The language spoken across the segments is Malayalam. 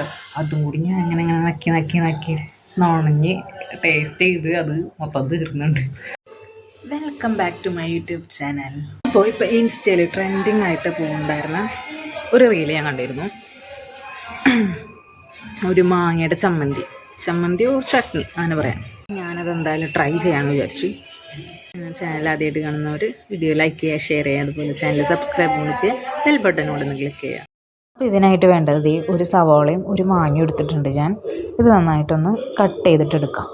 ഉണ്ടാവുമല്ലോ, അതും കൂടി ഞാൻ അങ്ങനെ അങ്ങനെ നക്കി നുണഞ്ഞ് ടേസ്റ്റ് ചെയ്ത് അത് മൊത്തം തീർന്നുണ്ട്. Welcome back to my YouTube channel. ഇപ്പോൾ ഇൻസ്റ്റയിൽ ട്രെൻഡിങ് ആയിട്ട് പോകുന്നുണ്ടായിരുന്ന ഒരു റീല് ഞാൻ കണ്ടിരുന്നു. ഒരു മാങ്ങയുടെ ചമ്മന്തിയോ ചട്നി അങ്ങനെ പറയാം. ഞാനതെന്തായാലും ട്രൈ ചെയ്യാമെന്ന് വിചാരിച്ചു. ചാനൽ ആദ്യമായിട്ട് കാണുന്നവർ വീഡിയോ ലൈക്ക് ചെയ്യുക, ഷെയർ ചെയ്യുക, അതുപോലെ ചാനൽ സബ്സ്ക്രൈബ് ചെയ്യുക, ബെൽ ബട്ടൺ കൂടെ ഒന്ന് ക്ലിക്ക് ചെയ്യുക. അപ്പോൾ ഇതിനായിട്ട് വേണ്ടത് ഒരു സവാളയും ഒരു മാങ്ങയും എടുത്തിട്ടുണ്ട് ഞാൻ. ഇത് നന്നായിട്ടൊന്ന് കട്ട് ചെയ്തിട്ടെടുക്കാം.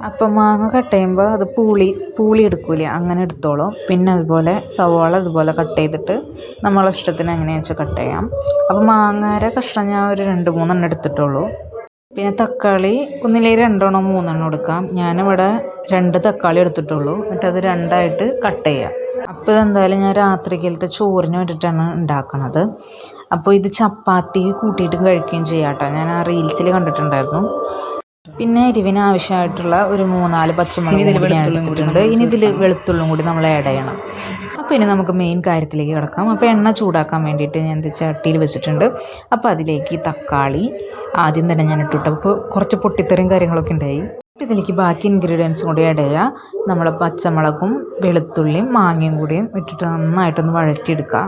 അപ്പം മാങ്ങ കട്ട് ചെയ്യുമ്പോൾ അത് പൂളി എടുക്കൂലേ, അങ്ങനെ എടുത്തോളൂ. പിന്നെ അതുപോലെ സവാള അതുപോലെ കട്ട് ചെയ്തിട്ട് നമ്മളെ ഇഷ്ടത്തിന് എങ്ങനെയാണെന്ന് വെച്ചാൽ കട്ട് ചെയ്യാം. അപ്പോൾ മാങ്ങയുടെ കഷ്ണം ഞാൻ ഒരു 2-3 എടുത്തിട്ടുള്ളൂ. പിന്നെ തക്കാളി ഒന്നിലേ 2-3 എടുക്കാം. ഞാനിവിടെ 2 തക്കാളി എടുത്തിട്ടുള്ളൂ. എന്നിട്ട് അത് 2ആയിട്ട് കട്ട് ചെയ്യാം. അപ്പോൾ ഇതെന്തായാലും ഞാൻ രാത്രിയിലത്തെ ചോറിന് വേണ്ടിയിട്ടാണ് ഉണ്ടാക്കുന്നത്. അപ്പോൾ ഇത് ചപ്പാത്തി കൂട്ടിയിട്ടും കഴിക്കുകയും ചെയ്യാം കേട്ടോ. ഞാൻ ആ റീൽസിൽ കണ്ടിട്ടുണ്ടായിരുന്നു. പിന്നെ എരിവിന് ആവശ്യമായിട്ടുള്ള ഒരു 3-4 പച്ചമുളക് എടുത്തിട്ടുണ്ട്. ഇനി ഇതിൽ വെളുത്തുള്ളും കൂടി നമ്മൾ ആഡ് ചെയ്യണം. അപ്പോൾ ഇനി നമുക്ക് മെയിൻ കാര്യത്തിലേക്ക് കിടക്കാം. അപ്പോൾ എണ്ണ ചൂടാക്കാൻ വേണ്ടിയിട്ട് ഞാൻ ചട്ടിയിൽ വെച്ചിട്ടുണ്ട്. അപ്പോൾ അതിലേക്ക് തക്കാളി ആദ്യം തന്നെ ഞാൻ ഇട്ടിട്ട് അപ്പോൾ കുറച്ച് പൊട്ടിത്തെറിയും കാര്യങ്ങളൊക്കെ ഉണ്ടായി. അപ്പോൾ ഇതിലേക്ക് ബാക്കി ഇൻഗ്രീഡിയൻസും കൂടി ആഡ് ചെയ്യുക. നമ്മൾ പച്ചമുളകും വെളുത്തുള്ളിയും മാങ്ങയും കൂടിയും ഇട്ടിട്ട് നന്നായിട്ടൊന്ന് വഴറ്റിയെടുക്കുക.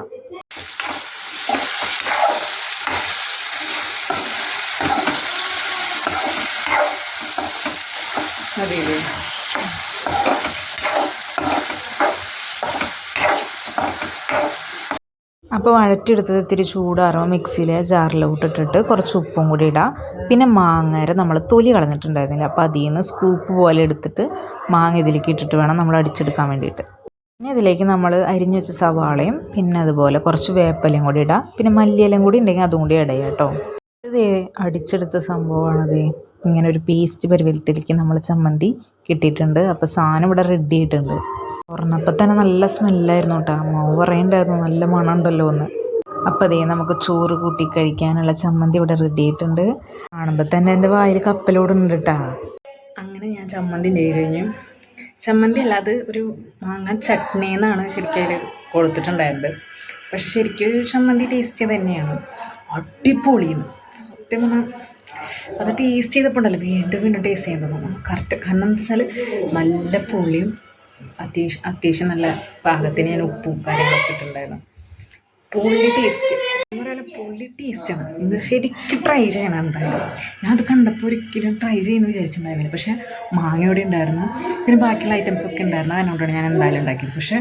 അപ്പോൾ വഴറ്റിയെടുത്തത് ഇത്തിരി ചൂടാറുമ്പോൾ മിക്സിയിലെ ജാറിലോട്ട് ഇട്ടിട്ട് കുറച്ച് ഉപ്പും കൂടി ഇടാം. പിന്നെ മാങ്ങയുടെ നമ്മൾ തൊലി കളഞ്ഞിട്ടുണ്ടായിരുന്നില്ല, അപ്പോൾ അതിൽ നിന്ന് സ്കൂപ്പ് പോലെ എടുത്തിട്ട് മാങ്ങ ഇതിലേക്ക് ഇട്ടിട്ട് വേണം നമ്മൾ അടിച്ചെടുക്കാൻ വേണ്ടിയിട്ട്. പിന്നെ ഇതിലേക്ക് നമ്മൾ അരിഞ്ഞു വെച്ച സവാളയും പിന്നെ അതുപോലെ കുറച്ച് വേപ്പിലയും കൂടി ഇടാം. പിന്നെ മല്ലിയിലയും കൂടി ഉണ്ടെങ്കിൽ അതും കൂടി ഇടുക കേട്ടോ. ഇത് അടിച്ചെടുത്ത സംഭവമാണത്. ഇങ്ങനെ ഒരു പേസ്റ്റ് പരുവത്തിലേക്ക് നമ്മൾ ചമ്മന്തി കിട്ടിയിട്ടുണ്ട്. അപ്പോൾ സാധനം ഇവിടെ റെഡി ആയിട്ടുണ്ട്. തുറന്നപ്പോൾ തന്നെ നല്ല സ്മെല്ലായിരുന്നു കേട്ടോ. അമ്മ പറയുന്നുണ്ടായിരുന്നു നല്ല മണം ഉണ്ടല്ലോ എന്ന്. അപ്പോൾ അതേ നമുക്ക് ചോറ് കൂട്ടി കഴിക്കാനുള്ള ചമ്മന്തി ഇവിടെ റെഡി ആയിട്ടുണ്ട്. കാണുമ്പോൾ തന്നെ എൻ്റെ വായിൽ കപ്പലോടുണ്ട് കേട്ടോ. അങ്ങനെ ഞാൻ ചമ്മന്തി ഉണ്ടായി കഴിഞ്ഞു. ചമ്മന്തി അല്ലാതെ ഒരു മാങ്ങ ചട്നി എന്നാണ് ശരിക്കും അതിൽ കൊടുത്തിട്ടുണ്ടായിരുന്നത്. പക്ഷെ ശരിക്കും ചമ്മന്തി ടേസ്റ്റ് തന്നെയാണ്. അടിപൊളിയെന്ന് സത്യം പറഞ്ഞാൽ അത് ടേസ്റ്റ് ചെയ്തപ്പോൾ ഉണ്ടല്ലോ വീണ്ടും ടേസ്റ്റ് ചെയ്യുന്നത് കറക്റ്റ്. കാരണം എന്താ വെച്ചാൽ നല്ല പുളിയും അത്യാവശ്യം നല്ല പാകത്തിന് ഞാൻ ഉപ്പും കാര്യങ്ങളൊക്കെ ഇട്ടിട്ടുണ്ടായിരുന്നു. പുളി ടേസ്റ്റാണ്. നിങ്ങൾ ശരിക്കും ട്രൈ ചെയ്യണം എന്തായാലും. ഞാൻ അത് കണ്ടപ്പോൾ ഒരിക്കലും ട്രൈ ചെയ്യുമെന്ന് വിചാരിച്ചിട്ടുണ്ടായിരുന്നില്ല. പക്ഷേ മാങ്ങ ഇവിടെ ഉണ്ടായിരുന്നു, പിന്നെ ബാക്കിയുള്ള ഐറ്റംസൊക്കെ ഉണ്ടായിരുന്നു. അതിനോടാണ് ഞാൻ എന്തായാലും ഉണ്ടാക്കിയത്. പക്ഷേ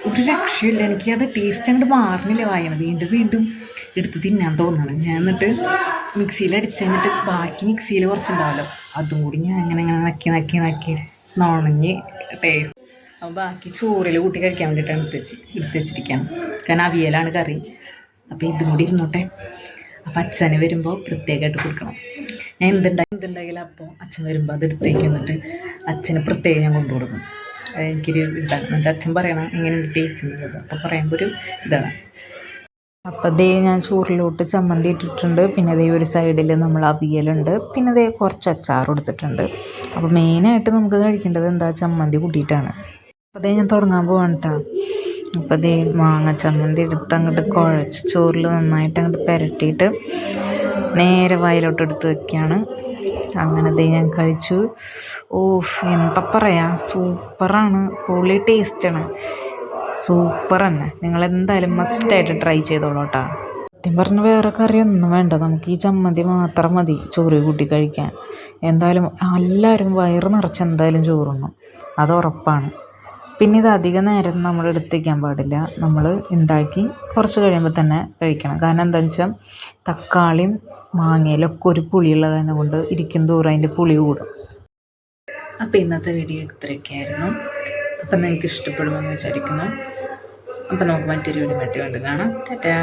ഒരു രക്ഷയില്ല, എനിക്കത് ടേസ്റ്റ് അങ്ങോട്ട് മാറുന്നില്ല. വായന വീണ്ടും എടുത്ത് തിന്നാൻ തോന്നണം. ഞാൻ എന്നിട്ട് മിക്സിയിൽ അടിച്ച് കഴിഞ്ഞിട്ട് ബാക്കി മിക്സിയിൽ കുറച്ചുണ്ടാവല്ലോ, അതും കൂടി ഞാൻ അങ്ങനെ നക്കി നുണഞ്ഞ് ടേസ്റ്റ്. അപ്പോൾ ബാക്കി ചോറിൽ കൂട്ടി കഴിക്കാൻ വേണ്ടിയിട്ടാണ് എടുത്ത് വെച്ചിരിക്കുകയാണ്. കാരണം അവിയലാണ് കറി. അപ്പോൾ ഇതും കൂടി ഇരുന്നോട്ടെ. അപ്പോൾ അച്ഛന് വരുമ്പോൾ പ്രത്യേകമായിട്ട് കൊടുക്കണം. ഞാൻ എന്തുണ്ടായാലും അപ്പോൾ അച്ഛൻ വരുമ്പോൾ അത് എടുത്തേക്ക് വന്നിട്ട് അച്ഛന് പ്രത്യേകം ഞാൻ കൊണ്ടു കൊടുക്കും. അതെനിക്കൊരു ഇതാണ്. എന്നിട്ട് അച്ഛൻ പറയണം എങ്ങനെയുണ്ട് ടേസ്റ്റ് എന്നുള്ളത്. അപ്പോൾ പറയുമ്പോൾ ഒരു ഇതാണ്. അപ്പോൾ ദേ ഞാൻ ചോറിലോട്ട് ചമ്മന്തി ഇട്ടിട്ടുണ്ട്. പിന്നെ ദേ ഒരു സൈഡിൽ നമ്മൾ അവിയലുണ്ട്. പിന്നെ ദേ കുറച്ച് അച്ചാർ എടുത്തിട്ടുണ്ട്. അപ്പോൾ മെയിനായിട്ട് നമുക്ക് കഴിക്കേണ്ടത് എന്താ, ചമ്മന്തി കൂട്ടിയിട്ടാണ്. അപ്പോൾ ദേ ഞാൻ തുടങ്ങാൻ പോവാണ് കേട്ടോ. അപ്പോൾ ദേ മാങ്ങ ചമ്മന്തി എടുത്ത് അങ്ങോട്ട് കുഴച്ച് ചോറിൽ നന്നായിട്ട് അങ്ങോട്ട് പുരട്ടിയിട്ട് നേരെ വായിലോട്ട് എടുത്ത് വയ്ക്കുകയാണ്. അങ്ങനെ ദേ ഞാൻ കഴിച്ചു. എന്താ പറയുക, സൂപ്പറാണ്. പൊളി ടേസ്റ്റാണ്, സൂപ്പർ തന്നെ. നിങ്ങളെന്തായാലും മസ്റ്റായിട്ട് ട്രൈ ചെയ്തോളൂ കേട്ടോ. സത്യം പറഞ്ഞ് വേറെ കറിയൊന്നും വേണ്ട, നമുക്ക് ഈ ചമ്മന്തി മാത്രം മതി ചോറ് കൂട്ടി കഴിക്കാൻ. എന്തായാലും എല്ലാവരും വയറ് നിറച്ച് എന്തായാലും ചോറുണ്ണും, അത് ഉറപ്പാണ്. പിന്നെ ഇത് അധിക നേരം നമ്മൾ എടുത്തേക്കാൻ പാടില്ല. നമ്മൾ ഉണ്ടാക്കി കുറച്ച് കഴിയുമ്പോൾ തന്നെ കഴിക്കണം. കാരണം എന്താണെന്ന് വെച്ചാൽ തക്കാളിയും മാങ്ങയിലൊക്കെ ഒരു പുളിയുള്ള കാരണം കൊണ്ട് ഇരിക്കും തോറും അതിൻ്റെ പുളി കൂടും. അപ്പോൾ ഇന്നത്തെ വീഡിയോ ഇത്രയൊക്കെയായിരുന്നു. അപ്പം നിങ്ങൾക്ക് ഇഷ്ടപ്പെടുമെന്ന് വിചാരിക്കുന്നു. അപ്പം നമുക്ക് മറ്റൊരു വീഡിയോ കാണാം. ടാറ്റാ.